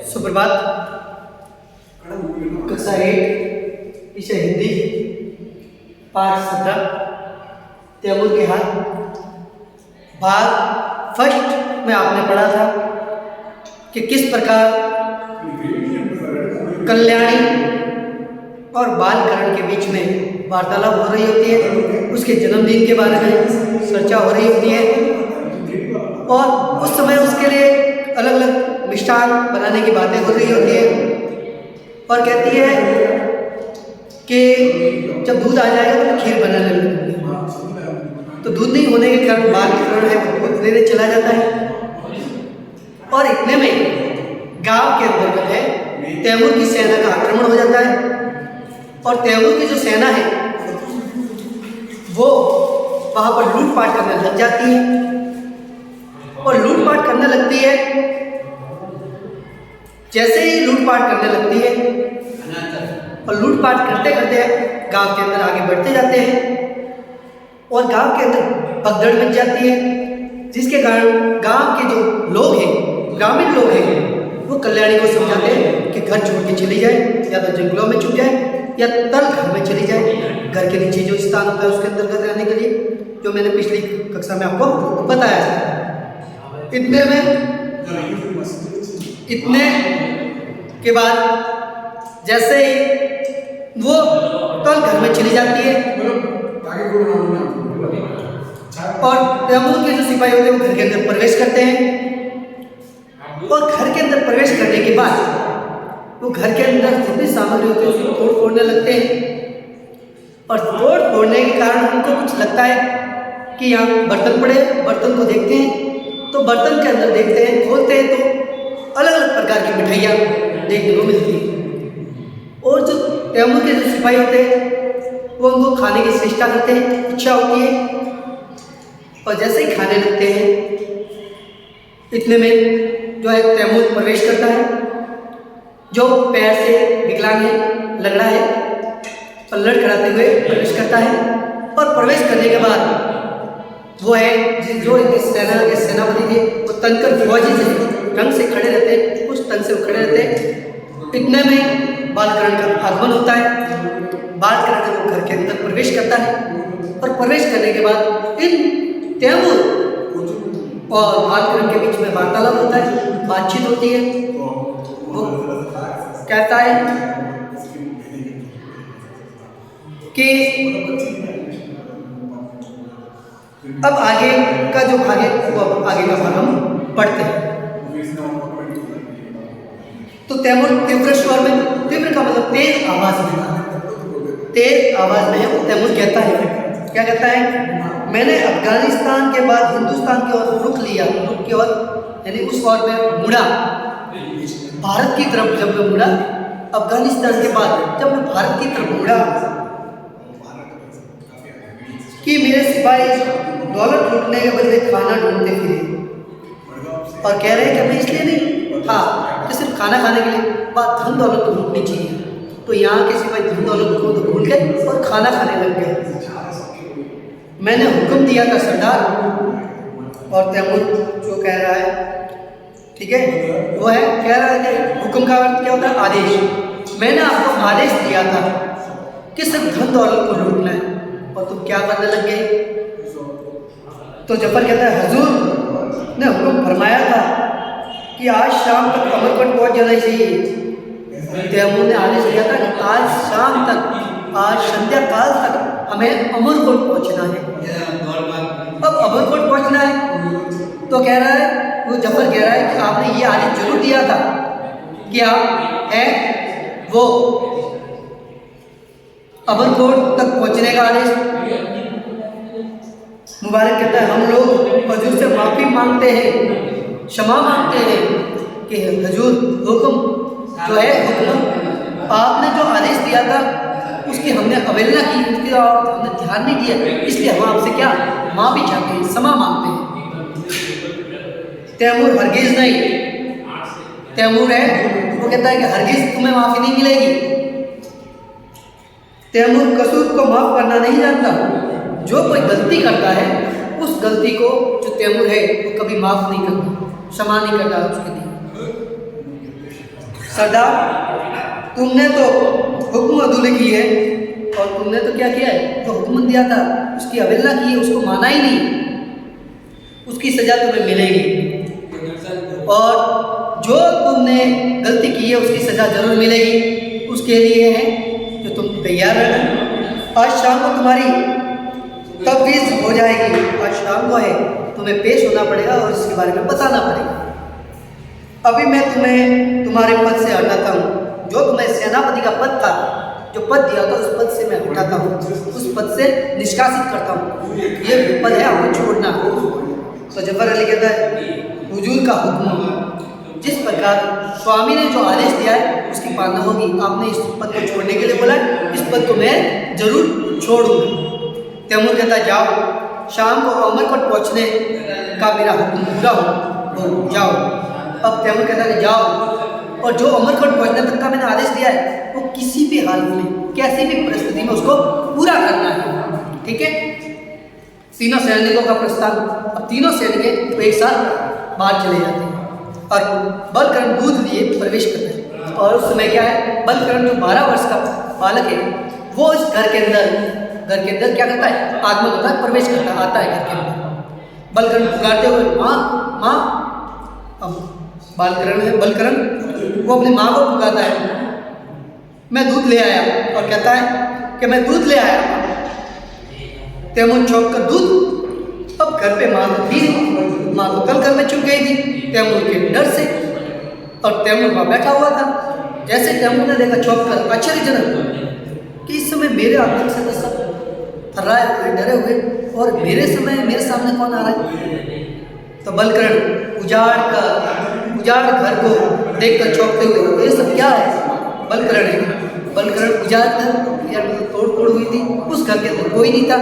सुप्रभात। कक्षा 8 विषय हिंदी पाठ 17 तैमूर के हाथ भाग फर्स्ट में आपने पढ़ा था कि किस प्रकार कल्याणी और बालकरण के बीच में वार्तालाप हो रही होती है, उसके जन्मदिन के बारे में चर्चा हो रही होती है और उस समय उसके लिए अलग अलग मिष्ठान बनाने की बातें हो रही होती है और कहती है कि जब दूध आ जाएगा तो खीर बनाने लगेगी। तो दूध नहीं होने के कारण बालकरण है वो दूध लेने चला जाता है और इतने में गांव के अंतर्गत है तैमूर की सेना का आक्रमण हो जाता है और तैमूर की जो सेना है वो वहां पर लूटपाट करने लग जाती है और लूटपाट करने लगती है। जैसे ही लूटपाट करने लगती है और लूटपाट करते करते गांव के अंदर आगे बढ़ते जाते हैं और गांव के अंदर भगदड़ मच जाती है, जिसके कारण गांव के जो लोग हैं, ग्रामीण लोग हैं, वो कल्याणी को समझाते हैं कि घर छोड़ के चली जाए, या तो जंगलों में छुप जाए या तल घर में चली जाए। घर के नीचे जो स्थान होता है उसके अंतर्गत रहने के लिए, जो मैंने पिछली कक्षा में आपको बताया था। इतने के बाद जैसे ही वो तल घर में चली जाती है और तैमूर के जो सिपाही होते हैं वो घर के अंदर प्रवेश करते हैं और घर के अंदर प्रवेश करने के बाद वो घर के अंदर जितनी सामग्री होती है उसको तोड़ फोड़ने लगते हैं और तोड़ फोड़ने के कारण उनको कुछ लगता है कि यहाँ बर्तन पड़े, बर्तन को देखते हैं तो बर्तन के अंदर देखते हैं, खोलते हैं तो अलग अलग प्रकार की मिठाइयाँ देखने को मिलती है और जो तैमूर के जो सिपाही होते हैं वो उनको खाने की चेष्टा करते हैं, इच्छा होती है और जैसे ही खाने लगते हैं इतने में जो है तैमूर प्रवेश करता है, जो पैर से विकलांग है, लंगड़ा है, पल्लड़ कराते हुए प्रवेश करता है और प्रवेश करने के बाद वो है जो सेना के सेनापति थे वो तनकर फौजी से ढंग से खड़े रहते हैं, कुछ तन से खड़े रहते हैं। इतने में बालकरण का आगमन होता है, बालकरण जब वो घर के अंदर प्रवेश करता है और प्रवेश करने के बाद इन तैमूर और बालकरण के बीच में वार्तालाप होता है, बातचीत होती है। वो कहता है कि अब आगे का जो भाग है वो आगे का भाग हम पढ़ते हैं। तो तैमूर तीव्र स्वर में, तीव्र का मतलब तेज आवाज में, तेज आवाज में वो तैमूर कहता है, क्या कहता है, मैंने अफगानिस्तान के बाद हिंदुस्तान की ओर रुख लिया, रुख की ओर यानी उस ओर में मुड़ा, भारत की तरफ जब मैं मुड़ा, अफगानिस्तान के बाद जब मैं भारत की तरफ मुड़ा कि मेरे सिपाही दौलत लूटने के बदले खाना ढूंढते फिरे और कह रहे हैं कि हमें इसलिए नहीं, हाँ कि सिर्फ खाना खाने के लिए, बात धन दौलत तो लूटनी चाहिए। तो यहाँ के सिपाही धन दौलत को तो भूल गए और खाना खाने लग गए। मैंने हुक्म दिया था सरदार, और तैमूर जो कह रहा है, ठीक है, वो है कह रहा है कि हुक्म का अर्थ क्या होता है, आदेश। मैंने आपको आदेश दिया था कि सिर्फ धन दौलत को लूटना है और तुम क्या करने लग गए। तो जफर कहता है, हुजूर ने हुक्म फरमाया था कि आज शाम तक अमरकोट पहुंच जाना चाहिए। तैमूर ने आदेश दिया था कि आज शाम तक, आज संध्या काल तक हमें अमरकोट पहुंचना है। अब अमरकोट पहुंचना है तो कह रहा है, वो जफर कह रहा है कि आपने ये आदेश जरूर दिया था कि आप है वो अमरकोट तक पहुंचने का आदेश। मुबारक कहता है, हम लोग हुजूर से माफ़ी मांगते हैं, क्षमा मांगते हैं कि हुजूर हुक्म जो है, हुक्म आपने जो आदेश दिया था उसकी हमने अवहेलना की, उसकी और हमने ध्यान नहीं दिया, इसलिए हम आपसे क्या माफ़ी चाहते हैं, क्षमा मांगते हैं। तैमूर हरगिज़ नहीं, तैमूर है वो कहता है कि हरगिज़ तुम्हें माफ़ी नहीं मिलेगी। तैमूर कसूर को माफ़ करना नहीं जानता, जो कोई गलती करता है उस गलती को जो तैमूर है वो कभी माफ़ नहीं करता, क्षमा नहीं करता उसके लिए। सरदार, तुमने तो हुक्म अदूले किए हैं और तुमने तो क्या किया है, जो हुक्म दिया था उसकी अवहेलना की है, उसको माना ही नहीं, उसकी सजा तुम्हें मिलेगी। और जो तुमने गलती की है उसकी सजा जरूर मिलेगी। उसके लिए है जो तुम तैयार रहना। आज शाम को तुम्हारी तफवीज़ हो जाएगी। आज शाम को है तुम्हें पेश होना पड़ेगा और इसके बारे में बताना पड़ेगा। अभी मैं तुम्हें तुम्हारे पद से हटाता हूँ। जो तुम्हें सेनापति का पद था, जो पद दिया था, उस पद से मैं हटाता हूँ, उस पद से निष्कासित करता हूँ। ये पद है, आपको छोड़ना। तो जफर अली कहता है हुजूर का हुक्म, जिस प्रकार स्वामी ने जो आदेश दिया है उसकी पालना होगी। आपने इस पद को छोड़ने के लिए बोला, इस पद को मैं जरूर छोड़ूंगा। तैमूर कहता है जाओ, शाम को अमरकोट पहुँचने का मेरा हुक्म पूरा हो, जाओ। अब तैमूर कहता है जाओ, और जो अमरकोट पहुँचने तक का मैंने आदेश दिया है वो किसी भी हाल में, कैसी भी परिस्थिति में उसको पूरा करना है। ठीक है। तीनों सैनिकों का प्रस्थान। अब तीनों सैनिक तो एक साथ बाहर चले जाते हैं और बलकरण दूध लिए प्रवेश करते हैं। और उस समय क्या है, बलकरण जो 12 वर्ष का बालक है वो इस घर के अंदर क्या करता है, आगमन होता है, प्रवेश करता है, आता है घर के अंदर। बलकरण पुकारते हुए माँ माँ। अब बलकरण वो अपनी माँ को पुकारता है, मैं दूध ले आया, और कहता है कि मैं दूध ले आया। तैमूर चौंक कर दूध। अब घर पे माँ तो थी, माँ तो कल घर में चुप गई थी तैमूर के डर से, और तैमूर वहाँ बैठा हुआ था। जैसे तैमूर ने देखा चौंक कर आश्चर्यजनक कि इस समय मेरे आदमी से तो सब थर्राए हुए, डरे हुए, और मेरे सामने कौन आ रहा है। तो बलकरण उजाड़ घर को देखकर चौंकते हुए, ये सब क्या है। बलकरण उजाड़ कर तोड़ हुई थी, उस घर के अंदर कोई नहीं था।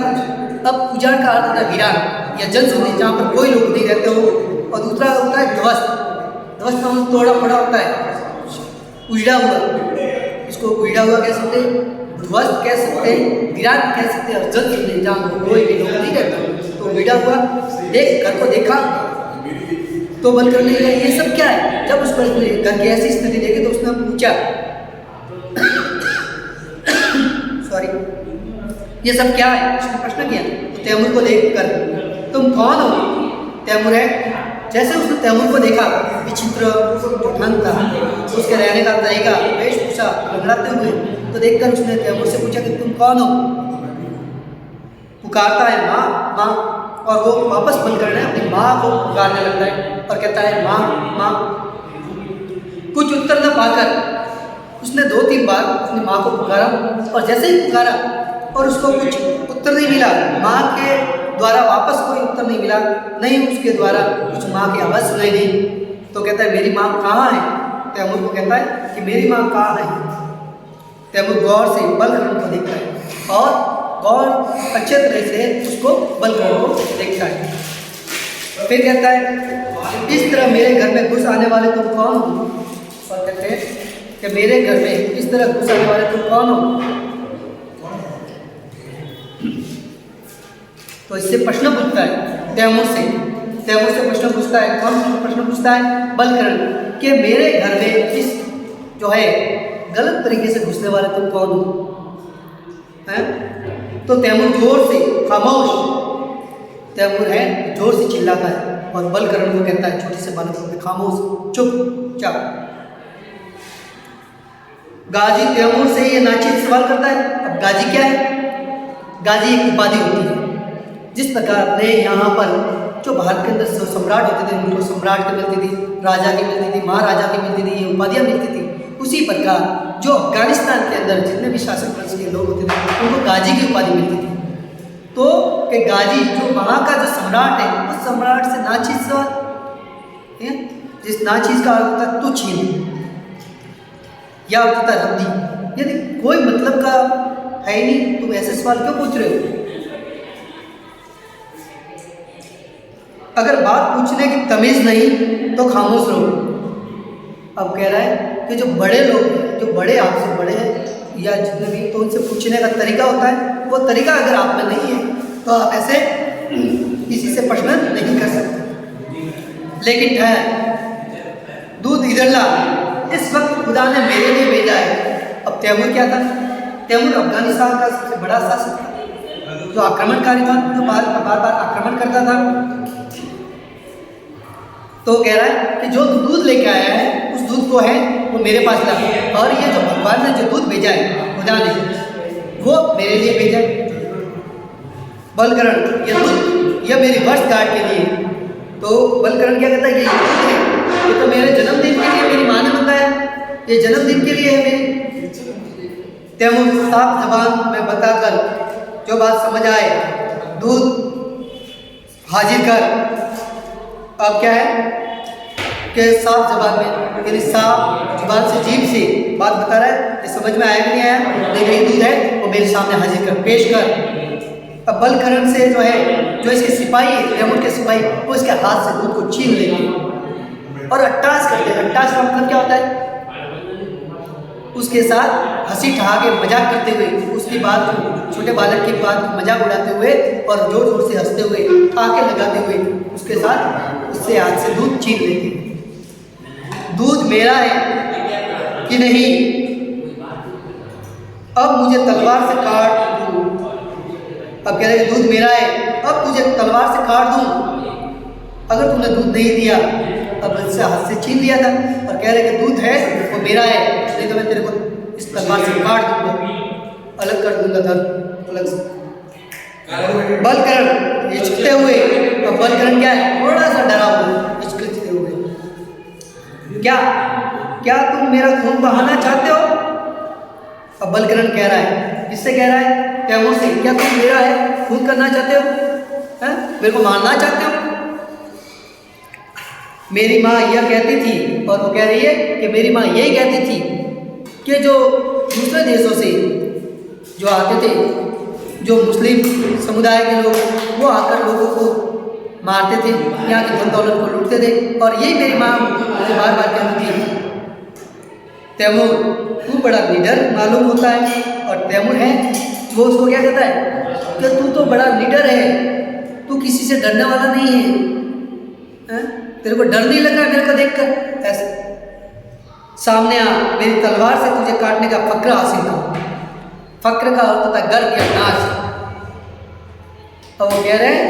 अब उजाड़ का अर्थ था वीरान या जलसुनी, जहाँ पर कोई लोग नहीं रहते हो। और दूसरा होता है ध्वस्त का तोड़ा पड़ा होता है, उजड़ा हुआ। इसको उजड़ा हुआ कह सकते हैं, ध्वस्त कह सकते हैं, वीरान कह सकते हैं, और जलसुनी जहाँ पर कोई भी लोग नहीं रहता। तो उजड़ा हुआ देख घर को देखा तो बलकरण ने ये सब क्या है। जब उस पर घर की ऐसी स्थिति देखी तो उसने पूछा सॉरी ये सब क्या है, उसने प्रश्न किया। तो तैमूर को देखकर तुम कौन हो। तैमूर है। जैसे उसने तैमूर को देखा, विचित्र जो ढंग था, उसके रहने का तरीका, वेशभूषा लड़ाते हुए, तो देखकर उसने तैमूर से पूछा कि तुम कौन हो। पुकारता है माँ माँ, और वो वापस बलकरण अपनी माँ को पुकारने लगता है और कहता है माँ माँ। कुछ उत्तर न पाकर उसने 2-3 बार अपनी माँ को पुकारा, और जैसे ही पुकारा और उसको कुछ उत्तर नहीं मिला, माँ के द्वारा वापस कोई उत्तर नहीं मिला, नहीं उसके द्वारा कुछ माँ की आवाज़ सुनाई नहीं, तो कहता है मेरी माँ कहाँ है। तैमूर को कहता है कि मेरी माँ कहाँ है। तैमूर गौर से बलकरण को देखता है और गौर अच्छे तरह से उसको बलकरण को देखता है। फिर कहता है इस तरह मेरे घर में घुस आने वाले तुम कौन हो। और कहते हैं कि मेरे घर में इस तरह घुस आने वाले तुम कौन हो। तो इससे प्रश्न पूछता है तैमूर से प्रश्न पूछता है। कौन प्रश्न पूछता है। बलकरण कि मेरे घर में इस जो है गलत तरीके से घुसने वाले तुम कौन हो हैं। तो तैमूर जोर से खामोश, तैमूर है जोर से चिल्लाता है और बलकरण को कहता है छोटे से बालक को खामोश, चुपचाप। गाजी तैमूर से ये नाचित सवाल करता है। अब गाजी क्या है। गाजी एक उपाधि होती है। जिस प्रकार अपने यहाँ पर जो भारत के अंदर सम्राट होते थे उनको सम्राट की मिलती थी, राजा की मिलती थी, महाराजा की मिलती थी, ये उपाधियाँ मिलती थी, उसी प्रकार जो अफगानिस्तान के अंदर जितने भी शासक वंश के लोग होते थे उनको गाजी की उपाधि मिलती थी। तो कि गाजी जो वहाँ का जो सम्राट है उस सम्राट से नाचीज सवाल, जिस नाचीज का अर्थ होता तुच्छ या होता रद्दी, यदि कोई मतलब का है ही नहीं, तुम ऐसे सवाल क्यों पूछ रहे हो। अगर बात पूछने की तमीज़ नहीं तो खामोश रहो। अब कह रहा है कि जो बड़े लोग, जो बड़े आपसे बड़े हैं या जितने भी, तो उनसे पूछने का तरीका होता है, वो तरीका अगर आप में नहीं है तो आप ऐसे किसी से प्रश्न नहीं कर सकते। लेकिन ठहर, दूध इधर ला। इस वक्त खुदा ने मेरे लिए भेजा है। अब तैमूर क्या था? तैमूर अफगानिस्तान का सबसे बड़ा शासक था, जो आक्रमणकारी था, जो बार बार आक्रमण करता था। तो कह रहा है कि जो दूध लेके आया है उस दूध को है वो मेरे पास ला, और ये जो भगवान ने जो दूध भेजा है खुदा ने, वो मेरे लिए भेजा है। बलकरण ये दूध यह मेरी वर्षगांठ के लिए। तो बलकरण क्या कहता है? ये दूध है, ये तो मेरे जन्मदिन के लिए मेरी माँ ने मंगाया, ये जन्मदिन के लिए है मेरे। तैमूर साफ जबान में बताकर जो बात समझ आए, दूध हाजिर कर। अब क्या है कि साफ जबान में, यानी साफ जुबान से, जीभ से बात बता रहा है, ये समझ में आया कि नहीं आया? लेकिन ये दूध है वो मेरे सामने हाजिर कर, पेश कर। अब बलकरण से जो है, जो इसके सिपाही है, तैमूर के सिपाही, वो इसके हाथ से दूध को छीन लेंगे और अट्टास करते हैं। अट्टास का मतलब क्या होता है? उसके साथ हंसी ठहाके मजाक करते हुए, उसकी बात, छोटे बालक की बात मजाक उड़ाते हुए और जोर जोर से हंसते हुए, आंखें लगाते हुए उसके साथ उससे हाथ से दूध छीन लेते। दूध मेरा है कि नहीं? अब मुझे तलवार से काट दूं। अब कह रहे दूध मेरा है, अब तुझे तलवार से काट दूं अगर तूने दूध नहीं दिया। अब इससे हाथ से छीन लिया था और कह रहे कि दूध है वो मेरा है, नहीं तो मैं तेरे को इस तलवार से काट दूंगा, अलग कर दूंगा दर्द अलग से। बलकरण ये छिपते हुए, तो बलकरण क्या है? थोड़ा सा डरा हुआ, हिचकिचाते हुए, क्या तुम मेरा खून बहाना चाहते हो? अब बलकरण कह रहा है, किससे कह रहा है? तैमूर से। क्या तुम मेरा है खून करना चाहते हो? हैं? मेरे को मारना चाहते हो? मेरी माँ यह कहती थी, और वो कह रही है कि मेरी माँ यही कहती थी कि जो दूसरे देशों से जो आते थे, जो मुस्लिम समुदाय के लोग, वो आकर लोगों को मारते थे, यहाँ की धन दौलत को लूटते थे, और यही मेरी माँ मुझे बार बार कहती थी। तैमूर तू बड़ा निडर मालूम होता है, और तैमूर है वो उसको क्या कहता है कि तू तो बड़ा निडर है, तू किसी से डरने वाला नहीं है, तेरे को डर नहीं लग रहा मेरे को देखकर? ऐसे सामने आ, मेरी तलवार से तुझे काटने का फक्र हासिल कर। फक्र का अर्थ होता है गर्व या नाच। और वो कह रहे हैं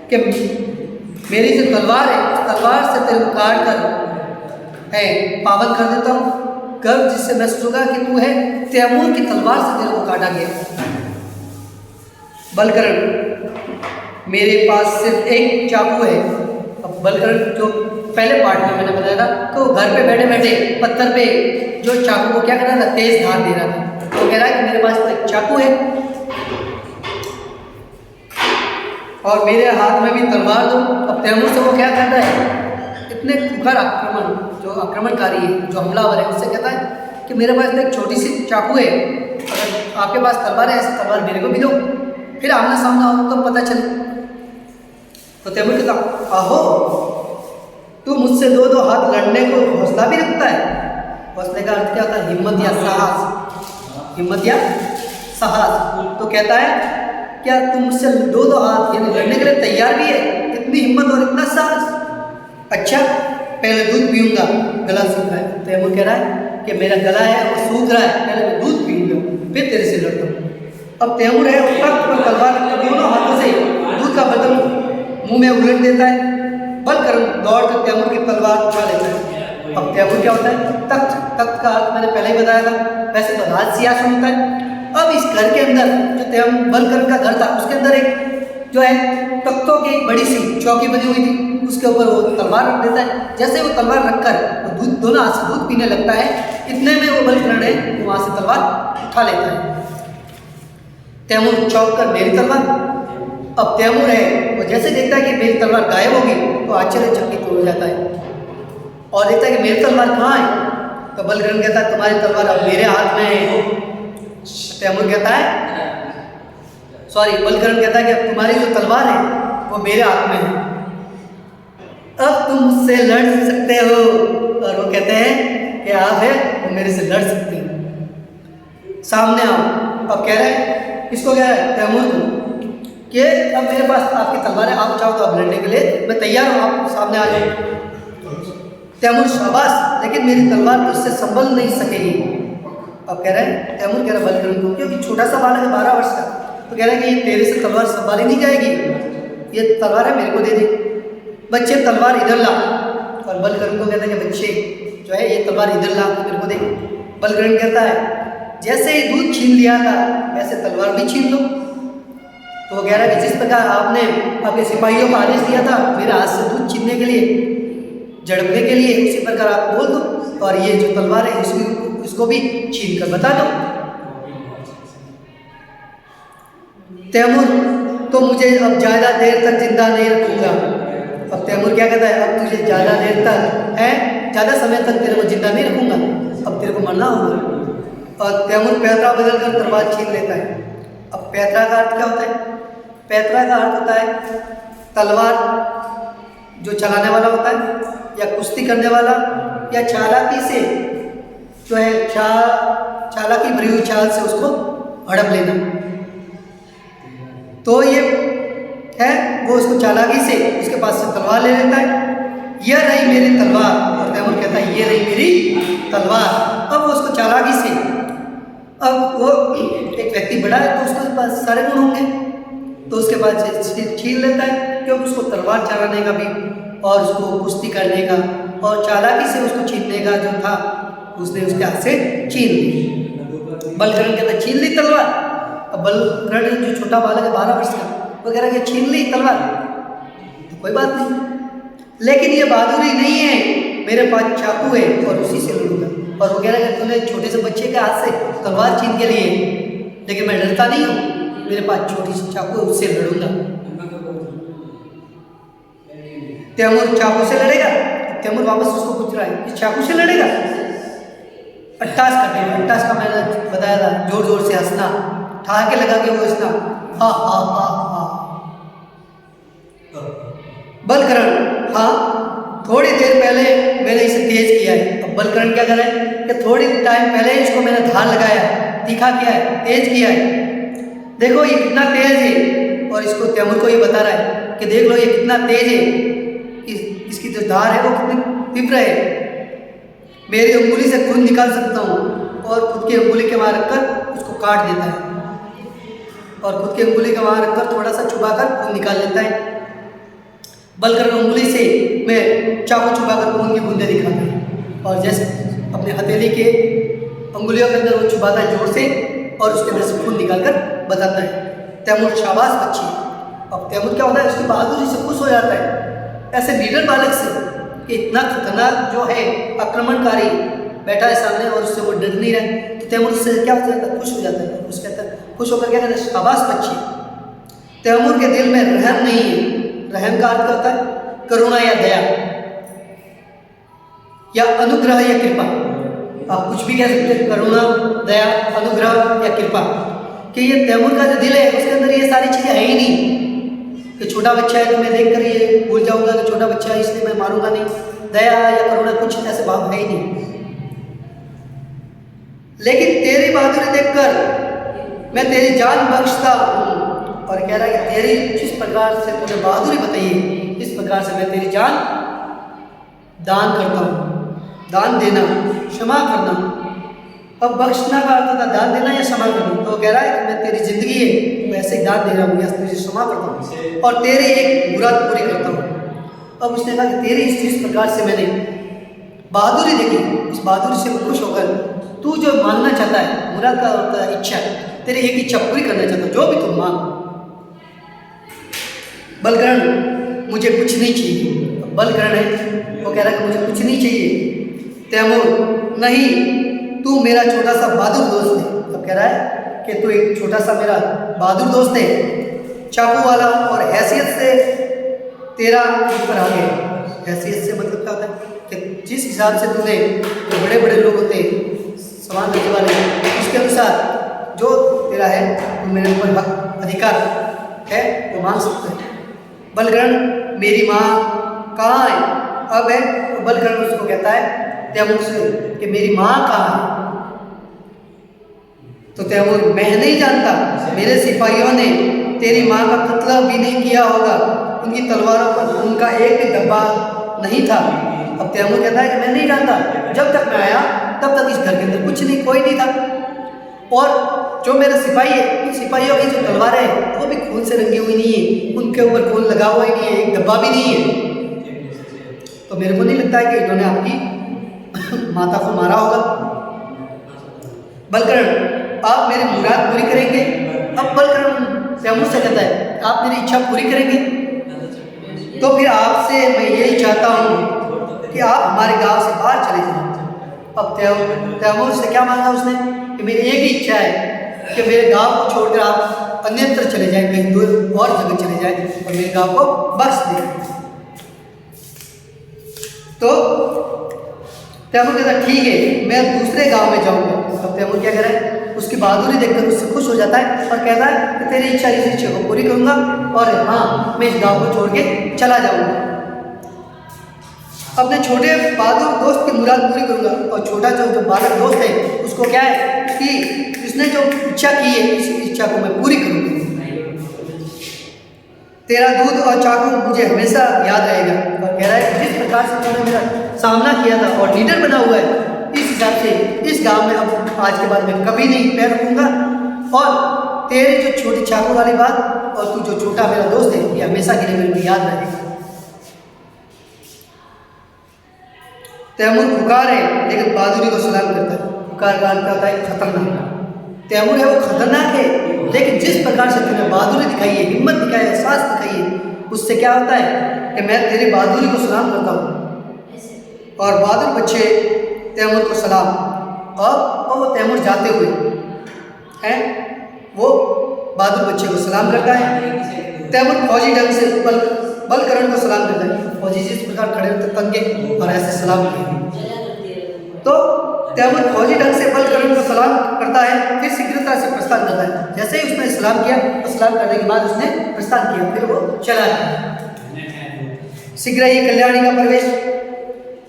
कि मेरी जो तलवार है, उस तलवार से तेरे को काट कर है पावन कर देता हूँ। गर्व जिससे महसूस होगा कि तू है तैमूर की तलवार से तेरे को काटा गया। बलकरण मेरे पास सिर्फ एक चाकू है। अब बलकरण जो पहले पार्ट में मैंने बताया था, तो घर पे बैठे बैठे पत्थर पे जो चाकू को क्या कर रहा था? तेज धार दे रहा था। तो कह रहा है कि मेरे पास तो एक चाकू है और मेरे हाथ में भी तलवार दो। अब तैमूर से वो क्या कहता है? इतने खुखर आक्रमण, जो आक्रमणकारी है, जो हमलावर है, उससे कहता है कि मेरे पास तो एक छोटी सी चाकू है, अगर आपके पास तलवार है, ऐसी तलवार मेरे को भी दो, फिर आमना सामना हो तो पता चले। तो तैमूर कहता, आहो तू मुझसे दो हाथ लड़ने को हौसला भी रखता है। हौसले का अर्थ क्या होता है? हिम्मत या साहस। हिम्मत या साहस। तो कहता है क्या तुम मुझसे दो हाथ यानी लड़ने के लिए तैयार भी है? इतनी हिम्मत और इतना साहस? अच्छा पहले दूध पीऊंगा, गला सूख रहा है। तैमूर कह रहा है कि मेरा गला है वो सूख रहा है, पहले मैं दूध पीऊंगा फिर तेरे से लड़ता हूँ। अब तैमूर है वो तख्त पर तलवार दोनों हाथों से दूध का बर्तन मुंह में उलट देता है। बलकरण दौड़ कर तैमूर की तलवार उठा लेता है। अब तैमूर क्या होता है? तख्त का अर्थ मैंने पहले ही बताया था, वैसे तो राज सिंहासन होता है। अब इस घर के अंदर जो बलकरण का घर था, उसके अंदर एक जो है तख्तों की एक बड़ी सी चौकी बनी हुई थी, उसके ऊपर वो तलवार रख देता है। जैसे वो तलवार रखकर वो दूध दोनों हाथ से दूध पीने लगता है, इतने में वो बलकरण है वो वहाँ से तलवार उठा लेता है। तैमूर चौंक कर मेरी तलवार। अब तैमूर है वो जैसे देखता है कि मेरी तलवार गायब होगी तो आश्चर्यचकित हो जाता है और देखता है कि मेरी तलवार कहाँ है। तो बलकरण कहता है तुम्हारी तलवार अब मेरे हाथ में है। तैमूर कहता है बलकरण कहता है कि अब तुम्हारी जो तलवार है वो मेरे हाथ में है, अब तुम मुझसे लड़ सकते हो। और वो कहते हैं कि आप है वो मेरे से लड़ सकते हो, सामने आओ। अब कह रहे हैं किसको कह रहा है? तैमूर को, कि अब मेरे पास आपकी तलवार है, आप चाहो तो आप लड़ने के लिए मैं तैयार हूँ, आप सामने आ जाओ। तैमूर शाबाश, लेकिन मेरी तलवार तो उससे संभल नहीं सकेगी। अब कह रहे हैं तैमूर कह रहा बलकरण को, क्योंकि छोटा सा बालक है 12 वर्ष का, तो कह रहे हैं कि ये तेरे से तलवार संभाली नहीं जाएगी, ये तलवार है मेरे को दे दे। बच्चे तलवार इधर ला, और बलकरण को कहता है कि बच्चे जो है ये तलवार इधर ला मेरे को दे। बलकरण कहता है जैसे ही दूध छीन लिया था वैसे तलवार भी छीन लो। तो वो कह रहा है कि जिस प्रकार आपने अपने सिपाहियों को आदेश दिया था मेरे हाथ से दूध छीनने के लिए, झड़पने के लिए, उसी प्रकार आप बोल दो, और ये जो तलवार है इसको भी छीन कर बता दो। तैमूर तो मुझे अब ज़्यादा देर तक जिंदा नहीं रखूंगा। अब तैमूर क्या कहता है, अब तुझे ज़्यादा देर तक है, ज़्यादा समय तक तेरे को जिंदा नहीं रखूंगा, अब तेरे को मरना होगा। और तैमूर पैतरा बदल कर तलवार छीन लेता है। अब पैतरा का अर्थ क्या होता है? पैतरा का अर्थ होता है तलवार जो चलाने वाला होता है, या कुश्ती करने वाला, या चालाकी से जो है चालाकी भरी हुई चाल से उसको हड़प लेना। तो ये है वो उसको चालाकी से उसके पास से तलवार ले लेता है। यह रही मेरी तलवार, और तैमूर कहता है ये रही मेरी तलवार। अब वो उसको चालाकी से, अब वो एक व्यक्ति बड़ा है तो उसके पास सारे गुण होंगे, तो उसके बाद छीन लेता है, क्योंकि उसको तलवार चलाने का भी और उसको कुश्ती करने का और चालाकी से उसको छीनने का जो था उसने उसके हाथ से छीन ली। बलकरण कहता छीन ली तलवार। अब बलकरण जो छोटा बालक है 12 वर्ष का, वो कह रहा है कि छीन ली तलवार, तो कोई बात नहीं, लेकिन ये बहादुरी नहीं है, मेरे पास चाकू है और उसी से लड़ूंगा। और वो कह रहा है कि तूने छोटे से बच्चे के हाथ से तलवार छीन के लिए, लेकिन मैं डरता नहीं हूँ, मेरे पास छोटी सी चाकू है उससे लड़ूंगा। तैमूर चाकू से लड़ेगा। तैमूर वापस उसको पूछ रहा है कि चाकू से लड़ेगा? अट्टास कटेगा। अट्टास का मैंने बताया था, जोर जोर से हंसना, ठहाके लगा के वो हंसना, हा हा हा हा। बलकरण हाँ, थोड़ी देर पहले मैंने इसे तेज किया है। अब बलकरण क्या कर रहा है कि थोड़ी टाइम पहले इसको मैंने धार लगाया, तीखा किया है, तेज किया है, देखो ये कितना तेज है। और इसको तैमूर को ये बता रहा है कि देख लो ये कितना तेज है, इसकी जो धार है वो कितनी तीव्र है, मेरी उंगली से खून निकाल सकता हूँ। और खुद की उंगली के वहाँ रखकर उसको काट देता है, और खुद की उंगली के वहाँ रखकर थोड़ा सा छुपाकर खून निकाल लेता है। बलकरण उंगली से मैं चाकू छुपाकर खून की बूंदें दिखाता है, और जैसे अपने हथेली के उंगलियों के अंदर वो छुपाता है जोर से, और उसके अंदर से खून निकाल कर बताता है। तैमूर शाबाश बच्ची। अब तैमूर क्या होता है, उसकी बहादुरी से खुश हो जाता है, ऐसे लीडर बालक से कि इतना खतरनाक जो है आक्रमणकारी बैठा है सामने और उससे वो डर नहीं रहा। तो तैमूर उससे क्या हो जाता है, खुश हो जाता है। उस कहता है, खुश होकर क्या कहता है, शाबाश बच्ची। तैमूर के दिल में रहम नहीं है। रहम का अर्थ क्या होता है, करुणा या दया, या अनुग्रह या कृपा, आप कुछ भी कह सकते हैं, करुणा, दया, अनुग्रह या कृपा। कि ये तैमूर का जो दिल है उसके अंदर ये सारी चीज़ें है ही नहीं, कि छोटा बच्चा है तो मैं देखकर ये भूल जाऊंगा कि छोटा बच्चा है इसलिए मैं मारूंगा नहीं, दया या करुणा कुछ ऐसे भाव है ही नहीं। लेकिन तेरी बहादुरी देखकर मैं तेरी जान बख्शता हूँ। और कह रहा है कि तेरी जिस प्रकार से तूने बहादुरी बताई है, इस प्रकार से मैं तेरी जान दान करता हूँ। दान देना, क्षमा करना। अब बख्शना का अर्थ था दान देना या क्षमा करना। तो कह रहा है कि मैं तेरी जिंदगी है मैं ऐसे ही दान दे रहा हूँ, या तुझे क्षमा करता हूँ और तेरे एक मुराद पूरी करता हूँ। अब उसने कहा कि तेरी इस प्रकार से मैंने बहादुरी देखी, इस बहादुरी से मैं खुश होकर तू जो मांगना चाहता है, मुराद का होता है इच्छा, तेरी एक इच्छा पूरी करना चाहता हूँ, जो भी तुम मांग। बलकरण मुझे कुछ नहीं चाहिए। बलकरण है वो कह रहा है कि मुझे कुछ नहीं चाहिए। तैमूर नहीं, तू मेरा छोटा सा बहादुर दोस्त है। अब कह रहा है कि तू एक छोटा सा मेरा बहादुर दोस्त है, चाकू वाला, और हैसियत से तेरा ऊपर आ गया। हैसियत से मतलब क्या होता है कि जिस हिसाब से तूने जो बड़े बड़े लोग होते हैं समान दर्जे वाले, उसके अनुसार जो तेरा है तो मेरे ऊपर अधिकार है वो मांग सकता है। बलकरण मेरी माँ कहाँ है? अब है तो बलकरण उसको कहता है तैमूर से कि मेरी माँ कहाँ है? तो तैमूर मैं नहीं जानता, मेरे सिपाहियों ने तेरी माँ का कत्ल भी नहीं किया होगा, उनकी तलवारों पर उनका एक भी धब्बा नहीं था, अब तैमूर कहता है कि मैं नहीं जानता, जब तक मैं आया तब तक इस घर के अंदर कुछ नहीं, कोई नहीं था। और जो मेरे सिपाही है, इन सिपाहियों की जो तलवारें हैं वो भी खून से रंगी हुई नहीं है, उनके ऊपर खून लगा हुआ ही नहीं है, एक धब्बा भी नहीं है। तो मेरे को नहीं लगता है कि इन्होंने आपकी माता को मारा होगा। बलकरण आप मेरी मुराद पूरी करेंगे। अब बलकरण तैमूर से कहता है आप मेरी इच्छा पूरी करेंगे, तो फिर आपसे मैं यही चाहता हूँ कि आप हमारे गांव से बाहर चले जाएं। अब तैमूर से क्या मांगा उसने कि मेरी एक ही इच्छा है कि मेरे गांव को छोड़कर आप अन्यत्र चले जाएं, कहीं दूर और जगह चले जाएं और मेरे गांव को बख्श दें। तो तैमूर कहता है ठीक है, मैं दूसरे गांव में जाऊंगा। अब तैमूर क्या कह रहा है, उसकी बहादुरी देखकर उससे खुश हो जाता है और कहता है कि तेरी इच्छा, इस इच्छा को पूरी करूंगा और हाँ, मैं इस गांव को छोड़ के चला जाऊंगा, अपने छोटे बहादुर दोस्त की मुराद पूरी करूंगा। और छोटा जो बालक दोस्त है उसको क्या है कि इसने जो इच्छा की है इस इच्छा को मैं पूरी करूंगा। तेरा दूध और चाकू मुझे हमेशा याद रहेगा। और कह रहा है जिस प्रकार से तूने मेरा सामना किया था और लीडर बना हुआ है, इस हिसाब से इस गांव में अब आज के बाद मैं कभी नहीं पैर रखूंगा। और तेरी जो छोटी चाकू वाली बात और तू जो छोटा मेरा दोस्त है ये हमेशा के लिए मेरे को याद रहेगा। तैमूर पुकार है लेकिन बहादुरी को सलाम करता है। पुकार करता है खतरनाक। तैमूर है वो खतरनाक है, लेकिन जिस प्रकार से तूने बहादुरी दिखाई है, हिम्मत दिखाई है, साहस दिखाई है, उससे क्या होता है कि मैं तेरी बहादुरी को सलाम करता हूँ। और बहादुर बच्चे तैमूर को सलाम। और वो तैमूर जाते हुए हैं वो बहादुर बच्चे को सलाम करता है। तैमूर फौजी ढंग से बलकरण को सलाम करता है। फौजी जिस प्रकार खड़े होते तंगे और ऐसे सलाम किए। तो तैमूर फौजी ढंग से बलकरण को सलाम करता है, फिर शीघ्रता से प्रस्थान करता है। जैसे ही उसने सलाम किया तो सलाम करने के बाद उसने प्रस्थान किया, फिर वो चला गया। शीघ्र ही कल्याणी का प्रवेश।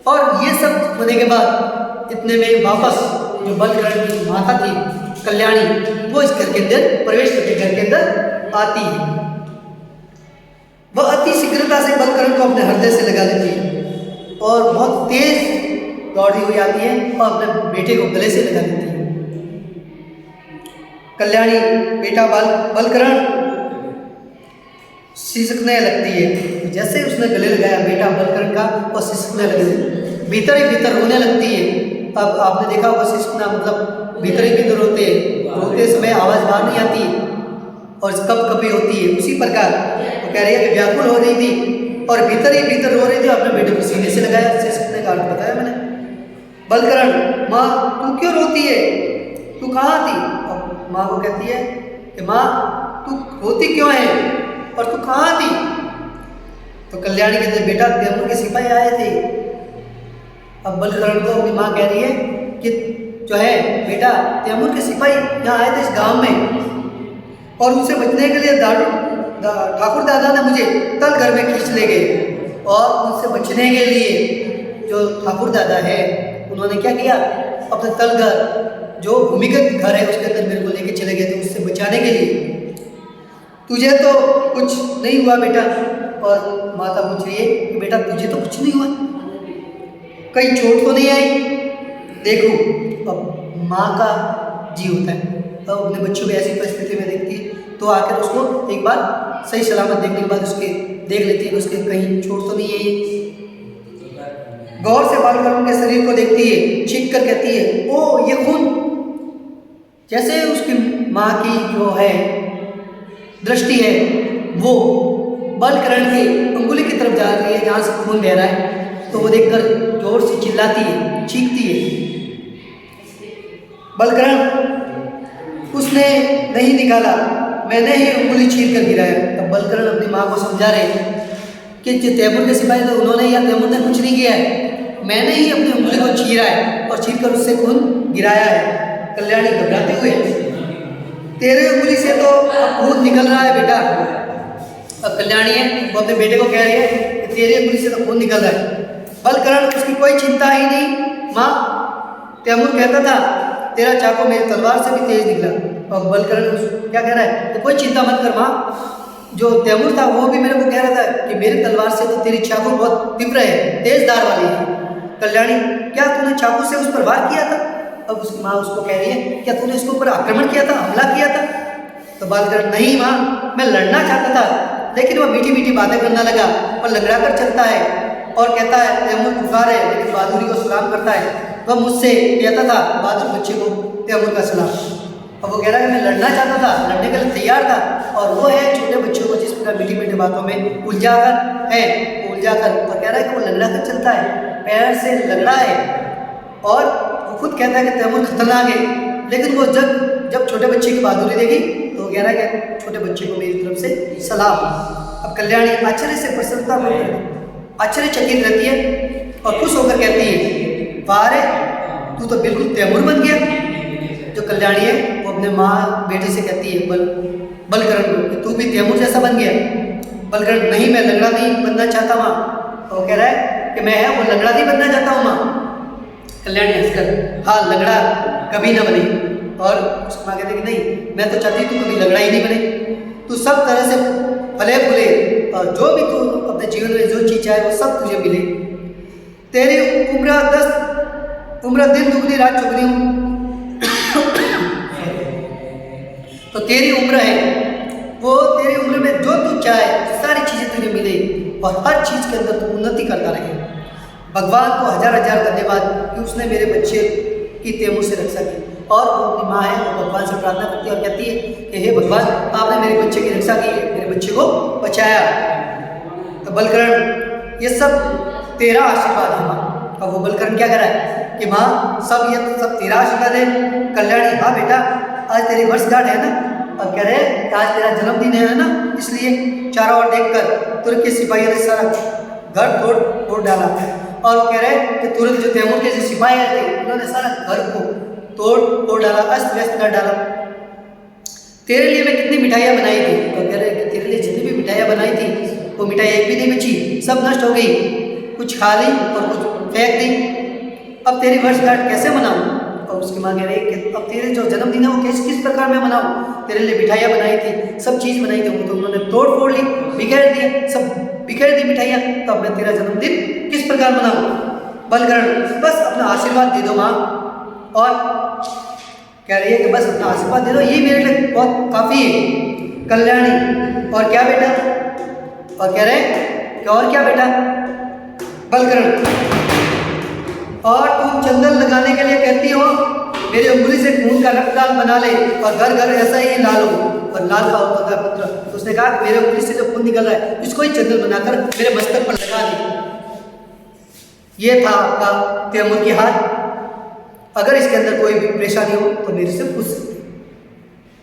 और ये सब होने के बाद इतने में वापस जो बलकरण की माता थी कल्याणी, वो इस घर के अंदर प्रवेश करके घर के अंदर आती है। वह अति शीघ्रता से बलकरण को अपने हृदय से लगा लेती है और बहुत तेज दौड़ती हुई आती है और अपने बेटे को गले से लगा लेती है। कल्याणी बेटा बलकरण सिसकने लगती है। जैसे उसने गले लगाया बेटा बलकरण का, और सिसकने लगी, भीतर ही भीतर रोने लगती है। अब आपने देखा होगा सिसकना मतलब भीतर ही भीतर रोते समय आवाज़ बाहर नहीं आती और कपकपी होती है, उसी प्रकार वो कह रही है कि व्याकुल हो रही थी और भीतर ही भीतर रो रही थी। अपने बेटे को सीने से लगाया, सिसकने का अर्थ बताया मैंने। बलकरण माँ तू क्यों रोती है, तू कहाँ थी? और माँ को कहती है कि माँ तू रोती क्यों है और तू कहाँ थी? तो कल्याणी कहते बेटा तैमूर के सिपाही आए थे। अब बलकरण को अपनी माँ कह रही है कि जो है बेटा तैमूर के सिपाही यहाँ आए थे इस गांव में और उनसे बचने के लिए ठाकुर दादा ने मुझे तल घर में खींच ले गए। और उनसे बचने के लिए जो ठाकुर दादा है उन्होंने क्या किया, अपने तल घर जो भूमिगत घर है उसके अंदर मेरे को लेके चले गए थे उससे बचाने के लिए। तुझे तो कुछ नहीं हुआ बेटा? और माता पूछ रही है कि बेटा तुझे तो कुछ नहीं हुआ, कहीं चोट तो नहीं आई? देखो अब माँ का जी होता है, तो अपने बच्चों को ऐसी परिस्थिति में देखती है तो आकर उसको एक बार सही सलामत देखने के बाद उसके देख लेती है कि उसके कहीं चोट तो नहीं है। गौर से बलकरण के शरीर को देखती है, चीख कर कहती है ओ ये खून। जैसे उसकी माँ की जो है दृष्टि है वो बलकरण की अंगुली की तरफ जा रही है जहाँ से खून बह रहा है, तो वो देखकर जोर से चिल्लाती है, चीखती है। बलकरण उसने नहीं निकाला, मैंने ही अंगुली चीर कर गिराया। तब बलकरण अपनी माँ को समझा रहे कि जो तैमूर के सिपाही थे उन्होंने या तैमूर ने कुछ नहीं किया है, मैंने ही अपनी उंगली को चीरा है और चीर कर उससे खून गिराया है। कल्याणी घबराते हुए तेरे उंगली से तो अब खून निकल रहा है बेटा। अब कल्याणी है वो अपने बेटे को कह रही है कि तेरी उंगली से तो खून निकल रहा है। बलकरण उसकी कोई चिंता ही नहीं। माँ तैमूर कहता था तेरा चाकू मेरी तलवार से भी तेज निकला। और बलकरण क्या कह रहा है तो कोई चिंता मत कर माँ, जो तैमूर था वो भी मेरे को कह रहा था कि मेरी तलवार से तो तेरी चाकू बहुत तीव्र है, तेज धार वाली है। कल्याणी, क्या तूने चाकू से उस पर वार किया था? अब उसकी माँ उसको कह रही है, क्या तूने इसके ऊपर आक्रमण किया था, हमला किया था? तो बालकरण, नहीं माँ, मैं लड़ना चाहता था, लेकिन वह मीठी मीठी बातें करने लगा और लंगड़ा कर चलता है और कहता है तैमूर पुकार है, लेकिन बहादुरी को सलाम करता है। वह मुझसे कहता था बहादुर बच्चे को तैमूर का सलाम। अब वो कह रहा है कि मैं लड़ना चाहता था, लड़ने के लिए तैयार था, और वो है छोटे बच्चों को जिस प्रकार मीठी मीठी बातों में उलझा कर और कह रहा है कि वो लंगड़ा कर चलता है, पैर से लंगड़ा है, और वो खुद कहता है कि तैमूर खतरनाक है। लेकिन वो जब छोटे बच्चे की बहादुरी देखी तो वो कह रहा है कि छोटे बच्चे को मेरी तरफ से सलाम। अब कल्याणी आश्चर्य से प्रसन्नता में आश्चर्यचकित रहती है और खुश होकर कहती है, वाह रे, तू तो बिल्कुल तैमूर बन गया। जो कल्याणी है वो अपने माँ बेटे से कहती है बलकरण को कि तू भी तैमूर जैसा बन गया। बलकरण, नहीं, मैं लंगड़ा नहीं बनना चाहता माँ। वो कह रहा है कि मैं वो लंगड़ा नहीं बनना चाहता हूँ माँ। कल्याणी हंसकर, हाँ, लंगड़ा कभी ना बने। और उसकी माँ कहती कि नहीं, मैं तो चाहती तू कभी लंगड़ा ही नहीं बने, तू सब तरह से फले फूले और जो भी तू अपने जीवन में जो चीज़ चाहे वो सब तुझे मिले। तेरी उम्र दिन दुगनी रात चुगनी हूँ। तो तेरी उम्र है, वो तेरी उम्र में जो तू चाहे सारी चीज़ें तुझे मिले और हर चीज़ के अंदर तू उन्नति करता रहे। भगवान को हजार हजार धन्यवाद कि उसने मेरे बच्चे की तैमूर से रक्षा की। और वो अपनी माँ है, वो भगवान से प्रार्थना करती है और कहती है कि हे भगवान, आपने मेरे बच्चे की रक्षा की, मेरे बच्चे को बचाया। तो बलकरण, ये सब तेरा आशीर्वाद है माँ। अब वो बलकरण क्या कर रहा है कि माँ, ये सब तेरा आशीर्वाद है। कल्याणी, हाँ बेटा, आज तेरी वर्षगांठ है ना, अब कह रहे कि आज तेरा जन्मदिन है ना, इसलिए चारों ओर देखकर तुर्क के सिपाहियों ने सारा घर तोड़ डाला। और वो कह रहे कि तुरंत जो तैमूर के जो सिपाही थे उन्होंने सारा घर को तोड़ डाला, अस्त व्यस्त कर डाला। तेरे लिए मैं कितनी मिठाइयाँ बनाई थी, तो कह रहे कि तेरे लिए जितनी भी मिठाइयाँ बनाई थी वो मिठाई एक भी नहीं बची, सब नष्ट हो गई, कुछ खा ली और कुछ फेंक दी। अब तेरी वर्षगांठ कैसे मनाऊँ? और उसकी माँ कह रही है कि अब तेरे जो जन्मदिन है वो किस प्रकार मैं मनाऊँ? तेरे लिए मिठाइयाँ बनाई थी, सब चीज़ बनाई थी, वो तो उन्होंने तोड़ फोड़ ली, बिखेर दिया, सब बिखेर दी मिठाइयाँ, तो अब मैं तेरा जन्मदिन किस प्रकार मनाऊँ? बलकरण, बस अपना आशीर्वाद दे दो माँ। और कह रही है कि बस अपना आशीर्वाद दे दो, ये मेरे लिए बहुत काफ़ी है। कल्याणी, और क्या बेटा? और कह रहे कि और क्या बेटा? बलकरण, और तुम चंदन लगाने के लिए कहती हो, मेरी उंगली से खून का रक्तदान बना ले और घर घर ऐसा ही लाल हो, और लाल का होता था पुत्र। तो उसने कहा कि मेरे उंगली से जो खून निकल रहा है इसको ही चंदन बनाकर मेरे मस्तक पर लगा दे। ये था आपका तैमूर की हार। अगर इसके अंदर कोई भी परेशानी हो तो मेरे से पूछ